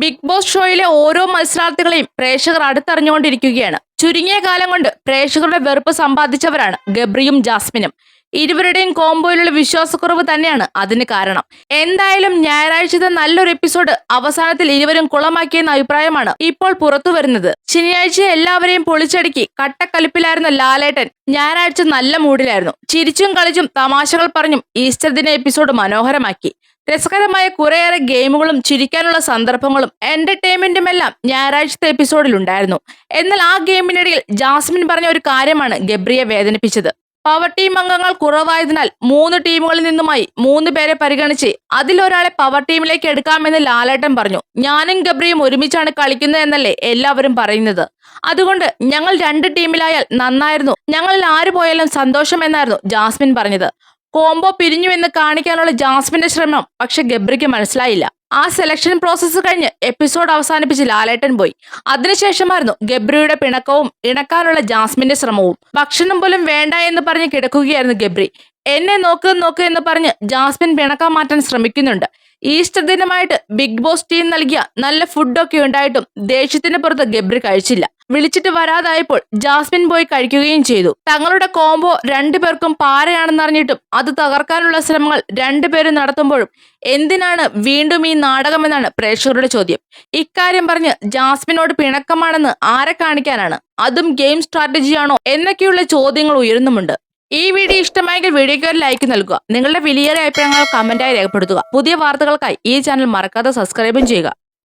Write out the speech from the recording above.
Big boss ഷോയിലെ ഓരോ മത്സരാർത്ഥികളെയും പ്രേക്ഷകർ അടുത്തറിഞ്ഞുകൊണ്ടിരിക്കുകയാണ്. ചുരുങ്ങിയ കാലം കൊണ്ട് പ്രേക്ഷകരുടെ വെറുപ്പ് സമ്പാദിച്ചവരാണ് ഗബ്രിയും ജാസ്മിനും. ഇരുവരുടെയും കോംബോയിലുള്ള വിശ്വാസക്കുറവ് തന്നെയാണ് അതിന് കാരണം. എന്തായാലും ഞായറാഴ്ചത്തെ നല്ലൊരു എപ്പിസോഡ് അവസാനത്തിൽ ഇരുവരും കുളമാക്കിയെന്ന അഭിപ്രായമാണ് ഇപ്പോൾ പുറത്തു വരുന്നത്. ശനിയാഴ്ച എല്ലാവരെയും പൊളിച്ചടുക്കി കട്ടക്കലിപ്പിലായിരുന്ന ലാലേട്ടൻ ഞായറാഴ്ച നല്ല മൂഡിലായിരുന്നു. ചിരിച്ചും കളിച്ചും തമാശകൾ പറഞ്ഞും ഈസ്റ്റർ ദിന എപ്പിസോഡ് മനോഹരമാക്കി. രസകരമായ കുറേയേറെ ഗെയിമുകളും ചിരിക്കാനുള്ള സന്ദർഭങ്ങളും എന്റർടൈൻമെന്റുമെല്ലാം ഞായറാഴ്ചത്തെ എപ്പിസോഡിൽ ഉണ്ടായിരുന്നു. എന്നാൽ ആ ഗെയിമിനിടയിൽ ജാസ്മിൻ പറഞ്ഞ ഒരു കാര്യമാണ് ഗബ്രിയെ വേദനിപ്പിച്ചത്. പവർ ടീം അംഗങ്ങൾ കുറവായതിനാൽ 3 ടീമുകളിൽ നിന്നുമായി 3 പേരെ പരിഗണിച്ച് അതിലൊരാളെ പവർ ടീമിലേക്ക് എടുക്കാമെന്ന് ലാലേട്ടൻ പറഞ്ഞു. ഞാനും ഗബ്രിയും ഒരുമിച്ചാണ് കളിക്കുന്നത് എന്നല്ലേ എല്ലാവരും പറയുന്നത്. അതുകൊണ്ട് ഞങ്ങൾ 2 ടീമിലായാൽ നന്നായിരുന്നു, ഞങ്ങളിൽ ആര് പോയാലും സന്തോഷം എന്നായിരുന്നു ജാസ്മിൻ പറഞ്ഞത്. കോംബോ പിരിഞ്ഞുവെന്ന് കാണിക്കാനുള്ള ജാസ്മിന്റെ ശ്രമം പക്ഷെ ഗബ്രിക്ക് മനസ്സിലായില്ല. ആ സെലക്ഷൻ പ്രോസസ്സ് കഴിഞ്ഞ് എപ്പിസോഡ് അവസാനിപ്പിച്ച് ലാലേട്ടൻ പോയി. അതിനുശേഷമായിരുന്നു ഗബ്രിയുടെ പിണക്കവും ഇണക്കാനുള്ള ജാസ്മിന്റെ ശ്രമവും. ഭക്ഷണം പോലും വേണ്ട എന്ന് പറഞ്ഞ് കിടക്കുകയായിരുന്നു ഗബ്രി. എന്നെ നോക്ക് എന്ന് പറഞ്ഞ് ജാസ്മിൻ പിണക്കം മാറ്റാൻ ശ്രമിക്കുന്നുണ്ട്. ഈസ്റ്റർ ദിനമായിട്ട് ബിഗ് ബോസ് ടീം നൽകിയ നല്ല ഫുഡൊക്കെ ഉണ്ടായിട്ടും ദേഷ്യത്തിന് പുറത്ത് ഗബ്രി കഴിച്ചില്ല. വിളിച്ചിട്ട് വരാതായപ്പോൾ ജാസ്മിൻ പോയി കഴിക്കുകയും ചെയ്തു. തങ്ങളുടെ കോംബോ 2 പേർക്കും പാരയാണെന്നറിഞ്ഞിട്ടും അത് തകർക്കാനുള്ള ശ്രമങ്ങൾ 2 പേരും നടത്തുമ്പോഴും എന്തിനാണ് വീണ്ടും ഈ നാടകമെന്നാണ് പ്രേക്ഷകരുടെ ചോദ്യം. ഇക്കാര്യം പറഞ്ഞ് ജാസ്മിനോട് പിണക്കമാണെന്ന് ആരെ കാണിക്കാനാണ്? അതും ഗെയിം സ്ട്രാറ്റജിയാണോ എന്നൊക്കെയുള്ള ചോദ്യങ്ങൾ ഉയരുന്നുമുണ്ട്. ഈ വീഡിയോ ഇഷ്ടമായെങ്കിൽ വീഡിയോയ്ക്ക് ഒരു ലൈക്ക് നൽകുക. നിങ്ങളുടെ വിലയേറിയ അഭിപ്രായങ്ങൾ കമന്റായി രേഖപ്പെടുത്തുക. പുതിയ വാർത്തകൾക്കായി ഈ ചാനൽ മറക്കാതെ സബ്സ്ക്രൈബും ചെയ്യുക.